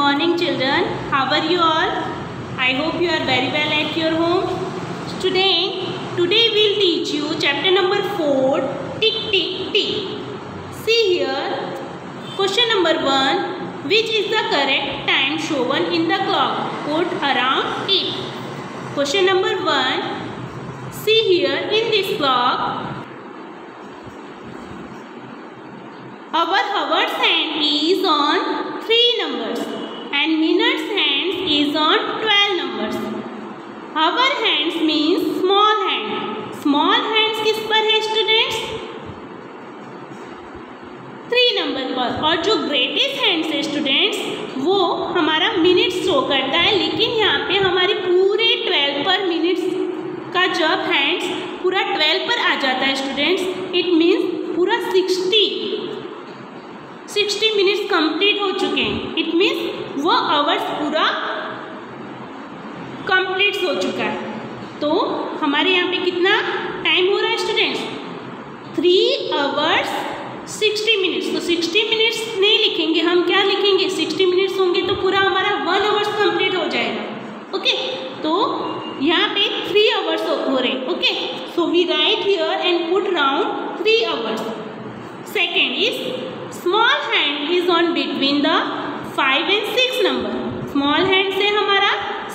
morning children. How are you all? I hope you are very well at your home. Today we'll teach you chapter number 4, tick tick tick. See here, question number 1. Which is the correct time shown in the clock? Put around it. Question number 1. See here in this clock. Our hour's hand is on 3 numbers and minute's hand is on 12 numbers. Our hands means small hand. Small hands किस पर है students? 3 number पर. और जो greatest hands है students वो हमारा minutes show करता है, लेकिन यहाँ पे हमारे पूरे 12 पर मिनट्स का जब हैंड्स पूरा 12 पर आ जाता है स्टूडेंट्स, इट मीन्स पूरा 60 मिनट्स कंप्लीट हो चुके हैं. इट मीन्स वो आवर्स पूरा कंप्लीट हो चुका है. तो हमारे यहाँ पे कितना टाइम हो रहा है स्टूडेंट्स? 3 hours 60 minutes. तो 60 मिनट्स नहीं लिखेंगे हम, क्या लिखेंगे? 60 मिनट्स होंगे तो पूरा हमारा 1 आवर्स कंप्लीट हो जाएगा. ओके, तो यहाँ पे 3 hours हो रहे. Okay, so we write here and put round 3 hours. Second is small hand is on between the 5 and 6 number. Small hand से हमारा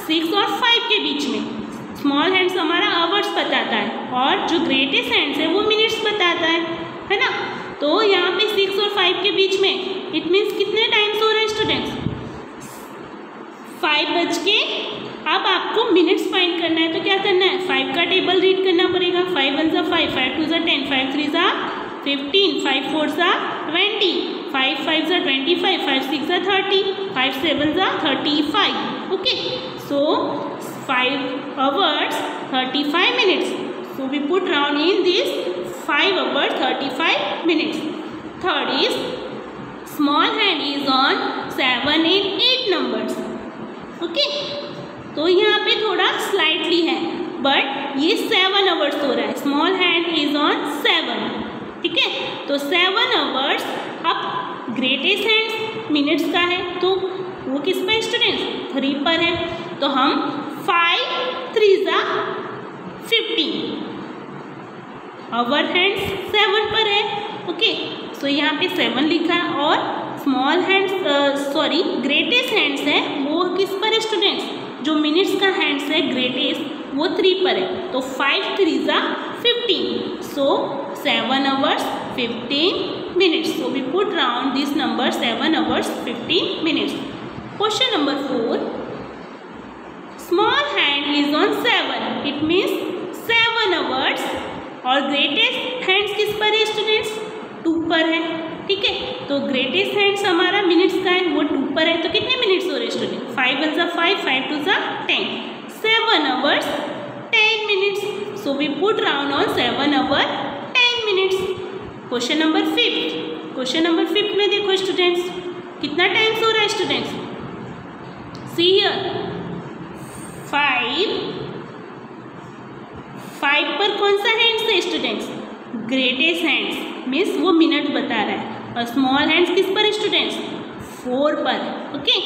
6 और 5 के बीच में. स्मॉल हैंड्स हमारा आवर्स बताता है और जो ग्रेटेस्ट हैंड्स है वो मिनट्स बताता है ना. तो यहाँ पे 6 और 5 के बीच में इट मीन्स कितने टाइम्स हो रहे हैं स्टूडेंट्स? 5 बज के. अब आपको मिनट्स फाइंड करना है तो क्या करना है? 5 का टेबल रीड करना पड़ेगा. 5 1 5, 5 2 10, 5 3 15, 5 4 20, 5 5 25, 5 6 30, 5 7 35. Okay, so 5 hours 35 minutes. So we put round in this 5 hours 35 minutes. Third is small hand is on 7 and 8 numbers. Okay, तो यहाँ पे थोड़ा स्लाइटली है बट ये 7 hours हो रहा है. Small hand is on 7. ठीक है, तो 7 hours. अब ग्रेटेस्ट हैंड्स मिनट्स का है तो वो किस पर है स्टूडेंट्स? 3 पर है. तो हम 5 3 15. आवर हैंड्स 7 पर है. ओके, सो यहाँ पे 7 लिखा है और स्मॉल हैंड्स ग्रेटेस्ट हैंड्स है वो किस पर है स्टूडेंट्स? जो मिनट्स का हैंड्स है ग्रेटेस्ट वो 3 पर है. तो 5 3 15. सो 7 hours 15 minutes. So we put round this number 7 hours 15 minutes. Question number 4. Small hand is on 7. It means 7 hours. और ग्रेटेस्ट हैंड्स किस पर है स्टूडेंट्स? 2 पर है. ठीक है, तो ग्रेटेस्ट हैंड्स हमारा मिनट्स का है वो 2 पर है. तो कितने मिनट्स हो रहे हैं student? 5 1 5, 5 2 10. 7 hours 10 minutes. So we put round on 7 hours 10 minutes. Question number 5. Question number 5 में देखो स्टूडेंट्स कितना टाइम्स हो रहा है स्टूडेंट्स? सी हियर 5 पर कौन सा हैंड्स है स्टूडेंट्स? ग्रेटेस्ट हैंड्स मीन्स वो मिनट बता रहा है. और स्मॉल हैंड्स किस पर है स्टूडेंट्स? 4 पर. ओके,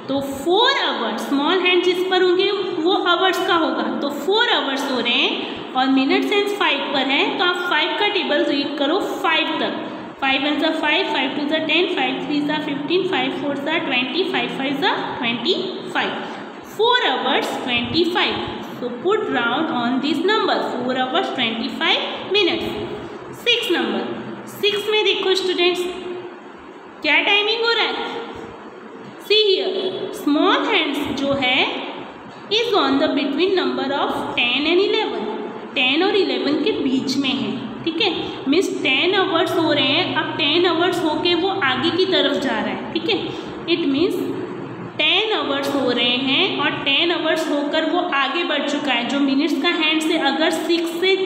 तो 4 hours. स्मॉल हैंड जिस पर होंगे वो आवर्स का होगा. तो 4 hours हो रहे हैं और मिनट्स हैंड्स 5 पर है. तो आप 5 का टेबल रीड करो 5 तक. 5 1 5, 5 2 10, 5 3 15, 5 4 20, 5 5 25. 4 hours 25. So put round on this number 4 hours 25 minutes. 6 number. 6 में देखो स्टूडेंट्स क्या टाइमिंग हो रहा है? सी हियर स्मॉल हैंड्स जो है is on the between number of 10 and 11. 10 और 11 के बीच में है. ठीक है, मीन्स 10 hours हो रहे हैं. अब 10 hours होके वो आगे की तरफ जा रहा है. ठीक है, इट मीन्स 10 hours हो रहे हैं और 10 hours होकर वो आगे बढ़ चुका है. जो मिनट्स का हैंड से अगर 6 से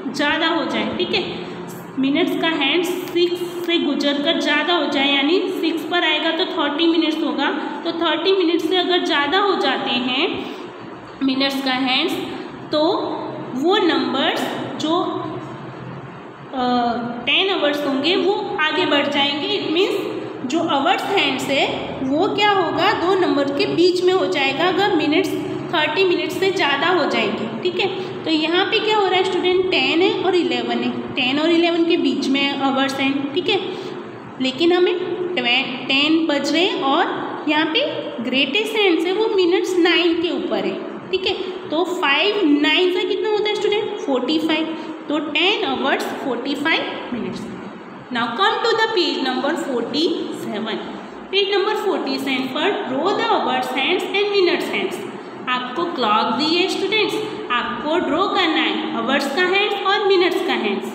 ज़्यादा हो जाए, ठीक है, मिनट्स का हैंड 6 से गुजर कर ज़्यादा हो जाए यानी 6 पर आएगा तो 30 मिनट्स होगा. तो 30 मिनट्स से अगर ज़्यादा हो जाते हैं मिनट्स का हैंड्स तो वो नंबर्स जो 10 hours होंगे वो आगे बढ़ जाएंगे. इट मीन्स जो आवर्स हैंड्स है वो क्या होगा? 2 नंबर के बीच में हो जाएगा अगर मिनट्स 30 मिनट्स से ज़्यादा हो जाएंगे, ठीक है। तो यहाँ पे क्या हो रहा है स्टूडेंट, 10 है और 11 है, 10 और 11 के बीच में आवर्स हैं, ठीक है। लेकिन हमें 10 बज रहे हैं और यहाँ पे ग्रेटेस्ट हैंड्स है वो मिनट्स 9 के ऊपर है, ठीक है। तो 5 9 से कितना होता है स्टूडेंट, 45। तो 10 hours 45 minutes. Now come to the page number 47। Page number 47 पर draw the hours hands and minutes hands. आपको क्लॉक दी है स्टूडेंट्स, आपको ड्रॉ करना है आवर्स का हैंड्स और मिनट्स का हैंड्स।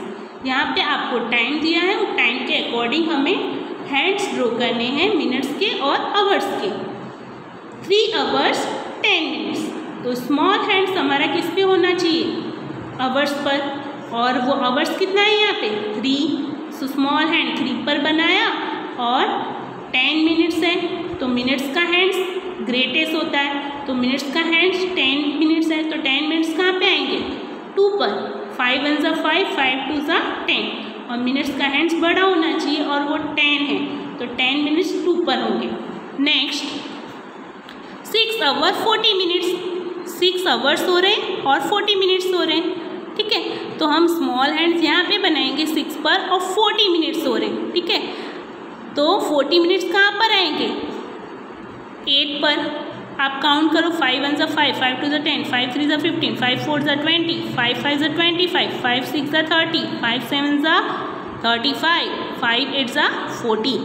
यहाँ पे आपको टाइम दिया है, वो टाइम के अकॉर्डिंग हमें हैंड्स ड्रॉ करने हैं मिनट्स के और आवर्स के। 3 आवर्स 10 मिनट्स। तो स्मॉल हैंड्स हमारा किस पे होना चाहिए, आवर्स पर, और वो आवर्स कितना है यहाँ पे 3। सो स्मॉल हैंड 3 पर बनाया और 10 मिनट्स है तो मिनट्स का हैंड्स ग्रेटेस्ट होता है, तो मिनट्स का हैंड्स 10 मिनट्स है तो 10 मिनट्स कहाँ पे आएंगे, 2 पर। 5 1 ज़ा 5, 5 2 ज़ा 10, और मिनट्स का हैंड्स बड़ा होना चाहिए और वो 10 है तो 10 मिनट्स 2 पर होंगे। Next 6 our 40 minutes. 6 आवर्स हो रहे हैं और 40 मिनट्स हो रहे हैं, ठीक है। तो हम स्मॉल हैंड्स यहाँ पे बनाएंगे 6 पर और 40 मिनट्स हो रहे हैं, ठीक है। तो 40 मिनट्स कहाँ पर आएंगे, 8 पर। आप काउंट करो, 5 1 ज़ा 5, 5 2 ज़ा 10, 5 3 ज़ा 15, 5 4 ज़ा 20, 5 5 ज़ा 25, 5 6 ज़ा 30, 5 7 ज़ा 35, 5 8 ज़ा 40।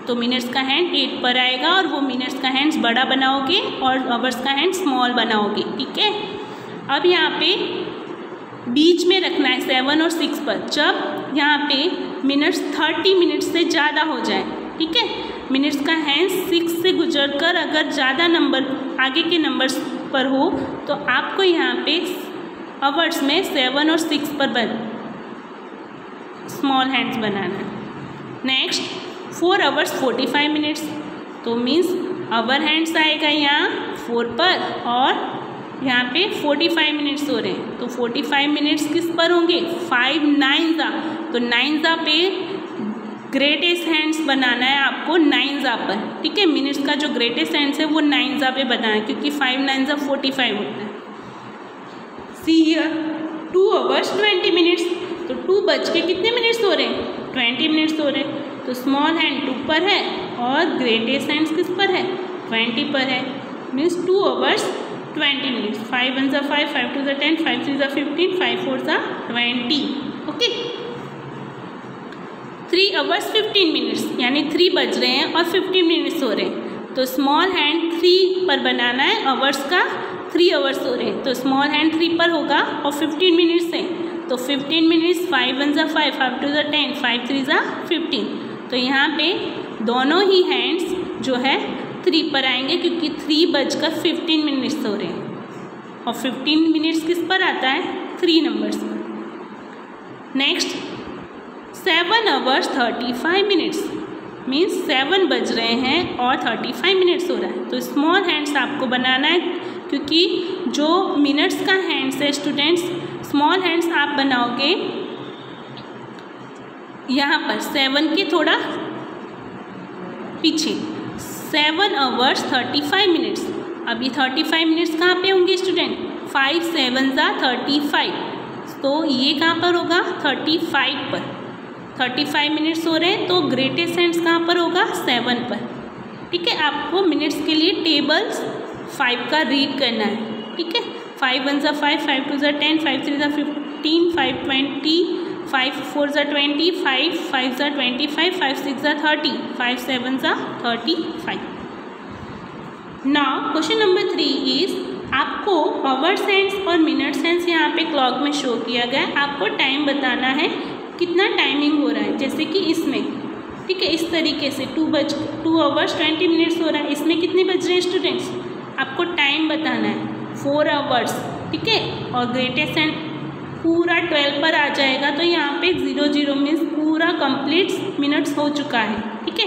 तो मिनट्स का हैंड 8 पर आएगा और वो मिनट्स का हैंड्स बड़ा बनाओगे और आवर्स का हैंड स्मॉल बनाओगे, ठीक है। अब यहाँ पे बीच में रखना है 7 और 6 पर, जब यहाँ पे मिनट्स 30 मिनट्स से ज़्यादा हो जाए, ठीक है। मिनट्स का हैंड 6 से गुजरकर अगर ज़्यादा नंबर आगे के नंबर्स पर हो तो आपको यहाँ पे आवर्स में 7 और 6 पर स्मॉल हैंड्स बनाना है। Next 4 hours 45 minutes. तो मीन्स आवर हैंड्स आएगा यहाँ 4 पर और यहाँ पे 45 मिनट्स हो रहे हैं, तो 45 मिनट्स किस पर होंगे, 5 9 ज़ा। तो 9 ज़ा पे ग्रेटेस्ट हैंड्स बनाना है आपको 9 ज़ा पर, ठीक है। मिनट्स का जो ग्रेटेस्ट हैंड्स है वो 9 ज़ा पे बनाना है क्योंकि 5 9 ज़ा 45 होता है। See here 2 hours 20 minutes. तो 2 बज के कितने मिनट्स हो रहे हैं, 20 मिनट्स हो रहे हैं। तो स्मॉल हैंड 2 पर है और ग्रेटेस्ट हैंड्स किस पर है, 20 पर है। Means 2 hours 20 minutes. 5 1 ज़ा 5, 5 2 ज़ा 10, 5 3 ज़ा 15, 5 4 ज़ा 20, ओके। 3 आवर्स 15 मिनट्स, यानी 3 बज रहे हैं और 15 मिनट्स हो रहे हैं। तो स्मॉल हैंड 3 पर बनाना है, आवर्स का 3 आवर्स हो रहे हैं तो स्मॉल हैंड 3 पर होगा और 15 मिनट्स है तो 15 मिनट्स 5 1 ज़ा 5, 5 2 ज़ा 10, 5 3 ज़ा 15। तो यहाँ पे दोनों ही हैंड्स जो है 3 पर आएंगे क्योंकि 3 बजकर 15 मिनट्स हो रहे हैं और 15 मिनट्स किस पर आता है, 3 नंबर्स पर। Next 7 hours 35 minutes. मीन्स 7 बज रहे हैं और 35 मिनट्स हो रहा है। तो स्मॉल हैंड्स आपको बनाना है क्योंकि जो मिनट्स का हैंड्स है स्टूडेंट्स, स्मॉल हैंड्स आप बनाओगे यहाँ पर 7 के थोड़ा पीछे। 7 आवर्स 35 मिनट्स। अभी 35 मिनट्स कहाँ पे होंगे स्टूडेंट, 5 7 ज़ा 35, तो ये कहाँ पर होगा, 35 पर। 35 मिनट्स हो रहे हैं तो ग्रेटेस्ट हैंड्स कहाँ पर होगा, 7 पर, ठीक है। आपको मिनट्स के लिए टेबल्स 5 का रीड करना है, ठीक है। 5 1 ज़ा 5, 5 2 ज़ा 10, 5 3 ज़ा 15, 5 20, 5 4 ज़ा 20, 5 5 ज़ा 25, 5 6 ज़ा 30, 5 7 ज़ा 35। नाउ क्वेश्चन नंबर 3 इज, आपको आवर्स हैंड्स और मिनट्स हैंड्स यहाँ पे क्लॉक में शो किया गया है। आपको टाइम बताना है कितना टाइमिंग हो रहा है, जैसे कि इसमें, ठीक है। इस तरीके से 2 आवर्स 20 मिनट्स हो रहा है, इसमें कितने बज रहे हैं स्टूडेंट्स, आपको टाइम बताना है 4 आवर्स, ठीक है। और ग्रेटेस्ट हैंड पूरा 12 पर आ जाएगा तो यहाँ पे 0 0 मीन्स पूरा कंप्लीट मिनट्स हो चुका है, ठीक है।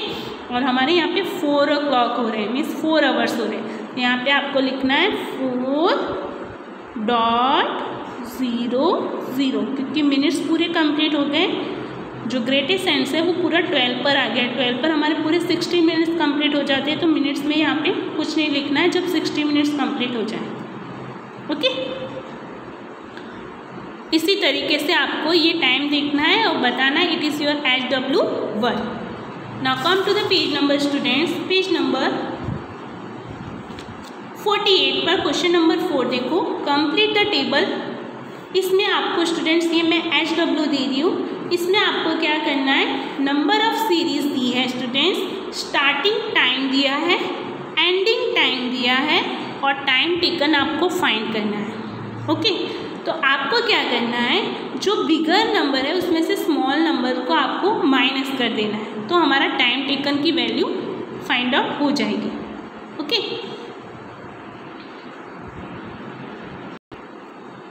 और हमारे यहाँ पे 4 o'clock हो रहे हैं, मीन्स 4 आवर्स हो रहे हैं। यहाँ पे आपको लिखना है 4.00 क्योंकि मिनट्स पूरे कंप्लीट हो गए जो ग्रेटेस्ट हैंड्स है वो पूरा 12 पर आ गया। 12 पर हमारे पूरे 60 मिनट्स कंप्लीट हो जाते हैं। तो मिनट्स में यहाँ पे कुछ नहीं लिखना है जब 60 मिनट्स कंप्लीट हो जाए। ओके, इसी तरीके से आपको ये टाइम देखना है और बताना है it is your HW work. Now come to the page number students, page number 48 पर क्वेश्चन नंबर 4 देखो, कंप्लीट द टेबल। इसमें आपको स्टूडेंट्स ये मैं HW दे रही हूँ, इसमें आपको क्या करना है, नंबर ऑफ सीरीज दी है स्टूडेंट्स, स्टार्टिंग टाइम दिया है, एंडिंग टाइम दिया है और टाइम टेकन आपको फाइंड करना है। ओके, तो आपको क्या करना है, जो बिगर नंबर है उसमें से स्मॉल नंबर को आपको माइनस कर देना है, तो हमारा टाइम टेकन की वैल्यू फाइंड आउट हो जाएगी। Okay,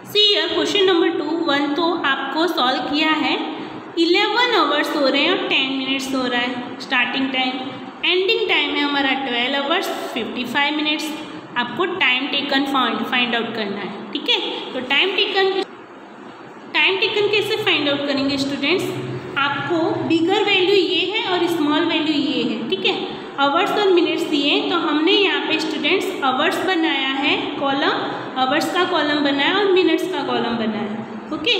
see here question number 1 तो आपको सॉल्व किया है। 11 आवर्स हो रहे हैं और 10 मिनट्स हो रहा है स्टार्टिंग टाइम, एंडिंग टाइम है हमारा 12 आवर्स 55 मिनट्स। आपको टाइम टेकन फाइंड आउट करना है। ठीक है, तो टाइम टेकन कैसे फाइंड आउट करेंगे स्टूडेंट्स, आपको बिगर वैल्यू ये है और स्मॉल वैल्यू ये है। ठीक है, आवर्स और मिनट्स दिए तो हमने यहाँ पे स्टूडेंट्स आवर्स बनाया है कॉलम, आवर्स का कॉलम बनाया और मिनट्स का कॉलम बनाया। ओके,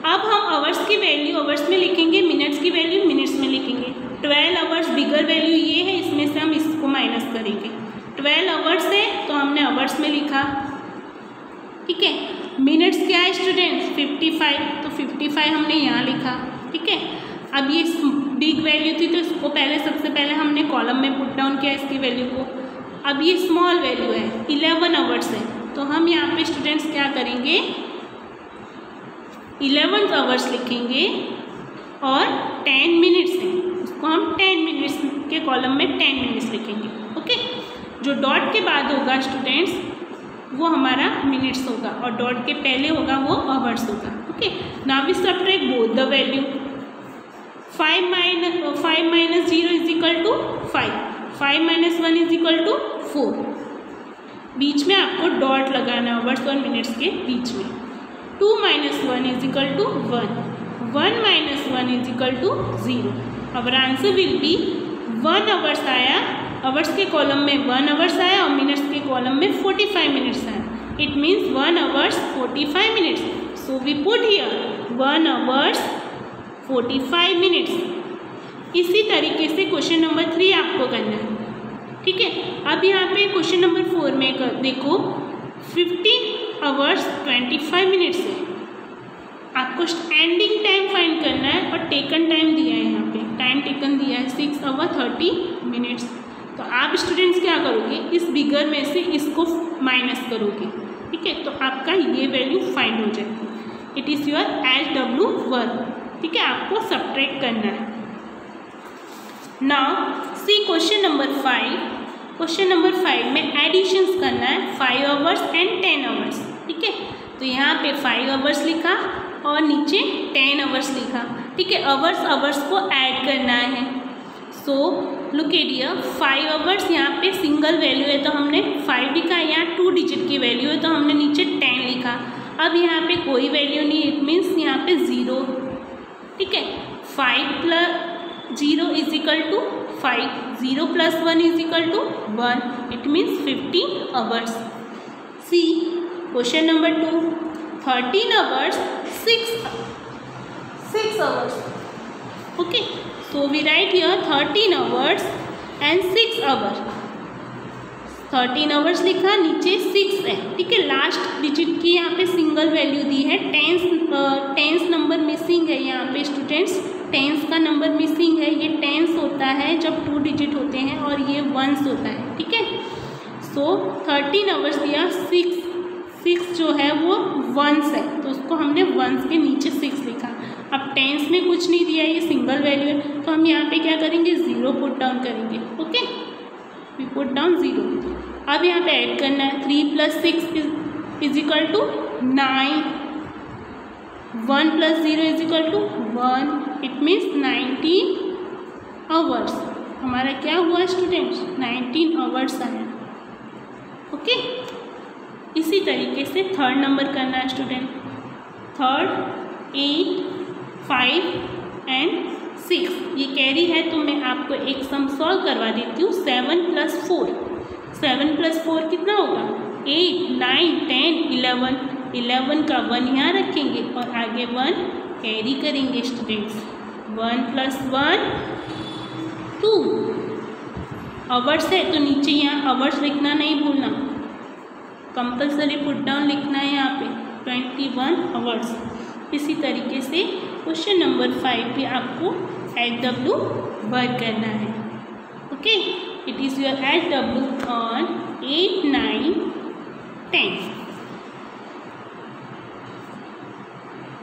अब हम आवर्स की वैल्यू आवर्स में लिखेंगे, मिनट्स की वैल्यू मिनट्स में लिखेंगे। 12 आवर्स बिगर वैल्यू ये है, इसमें से हम इसको माइनस करेंगे। 12 आवर्स है तो हमने आवर्स में लिखा। ठीक है, मिनट्स क्या है स्टूडेंट्स 55, तो 55 हमने यहाँ लिखा। ठीक है, अब ये बिग वैल्यू थी तो इसको सबसे पहले हमने कॉलम में पुट डाउन किया इसकी वैल्यू को। अब ये स्मॉल वैल्यू है 11 आवर्स है, तो हम यहाँ पे स्टूडेंट्स क्या करेंगे, 11 आवर्स लिखेंगे और 10 मिनट्स है, उसको हम 10 मिनट्स के कॉलम में 10 मिनट्स लिखेंगे। ओके, जो डॉट के बाद होगा स्टूडेंट्स वो हमारा मिनट्स होगा और डॉट के पहले होगा वो आवर्स होगा। Okay, now we subtract both the value. 5 minus 0 is equal to 5, 5 minus 1 is equal to 4। बीच में आपको डॉट लगाना है आवर्स और मिनट्स के बीच में। 2 minus 1 is equal to 1, 1 minus 1 is equal to 0। Our answer will be 1 hours आया, आवर्स के कॉलम में 1 आवर्स आया और मिनट्स के कॉलम में 45 मिनट्स आया। It means 1 hours 45 minutes. So we put here 1 hours 45 minutes. इसी तरीके से क्वेश्चन नंबर 3 आपको करना है। ठीक है, अब यहाँ पे क्वेश्चन नंबर 4 में देखो 15 आवर्स 25 मिनट्स है। आपको एंडिंग टाइम फाइंड करना है और टेकन टाइम दिया है, यहाँ पे टाइम टेकन दिया है 6 आवर 30 मिनट्स। तो आप स्टूडेंट्स क्या करोगे, इस बिगर में से इसको माइनस करोगे। ठीक है, तो आपका ये वैल्यू फाइंड हो जाएगी। It is your HW work. ठीक है, आपको सब्ट्रैक्ट करना है। Now see question number 5। Question number 5 में एडिशंस करना है 5 आवर्स एंड 10 आवर्स। ठीक है, तो यहाँ पे 5 आवर्स लिखा और नीचे 10 आवर्स लिखा। ठीक है, आवर्स को ऐड करना है। So look at here 5 hours यहाँ पे सिंगल वैल्यू है तो हमने 5 लिखा, यहाँ 2 डिजिट की वैल्यू है तो हमने नीचे 10 लिखा। अब यहाँ पे कोई वैल्यू नहीं, इट मीन्स यहाँ पे 0। ठीक है, 5 plus 0 is equal to 5, 0 plus 1 is equal to 1, it means 50 hours. See question number 2, 13 hours 6 hours. Okay, so we write here 13 hours and 6 hours। 13 hours लिखा, नीचे 6 है। ठीक है, लास्ट डिजिट की यहाँ पे सिंगल वैल्यू दी है। टेंस नंबर मिसिंग है यहाँ पे स्टूडेंट्स, टेंस का नंबर मिसिंग है। ये टेंस होता है जब 2 डिजिट होते हैं और ये वंस होता है। ठीक है, सो 13 आवर्स दिया, 6 जो है वो वंस है तो उसको हमने वंस के नीचे 6 लिखा। अब टेंस में कुछ नहीं दिया, ये सिंगल वैल्यू है तो हम यहाँ पे क्या करेंगे, 0 पुट डाउन करेंगे। Okay, we put down 0। अब यहाँ पे ऐड करना है 3 plus 6 is equal to 9, 1 plus 0 is equal to 1, it means 19 hours. हमारा क्या हुआ स्टूडेंट्स, 19 आवर्स आया। ओके, इसी तरीके से थर्ड नंबर करना है स्टूडेंट। 3, 8, 5, एंड 6। ये कैरी है तो मैं आपको एक सम सॉल्व करवा देती हूँ। 7 + 4, 7 + 4 कितना होगा? 8, 9, 10, 11। 11 का 1 यहाँ रखेंगे और आगे 1 कैरी करेंगे स्टूडेंट्स। 1 + 1 2। आवर्स है तो नीचे यहाँ आवर्स लिखना नहीं भूलना, कंपल्सरी पुट डाउन लिखना है यहाँ पे 21 आवर्स। इसी तरीके से क्वेश्चन नंबर 5 पे आपको HW वर्क करना है। Okay, it is your HW on 8, 9, 10।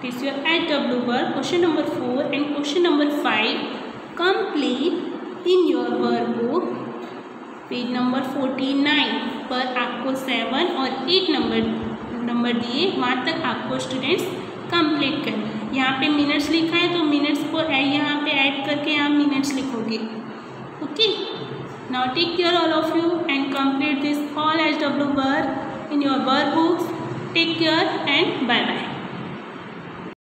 It is your HW work. Question number 4 and question number 5 complete in your workbook. Page number 49 पर आपको 7 और 8 नंबर दिए, वहाँ तक आपको स्टूडेंट्स कंप्लीट करना है। यहाँ पे मिनट्स लिखा है तो मिनट्स को यहाँ पे ऐड करके यहाँ मिनट्स लिखोगे। Okay, now take care all of you and complete this all HW work in your workbooks. Take care and bye bye.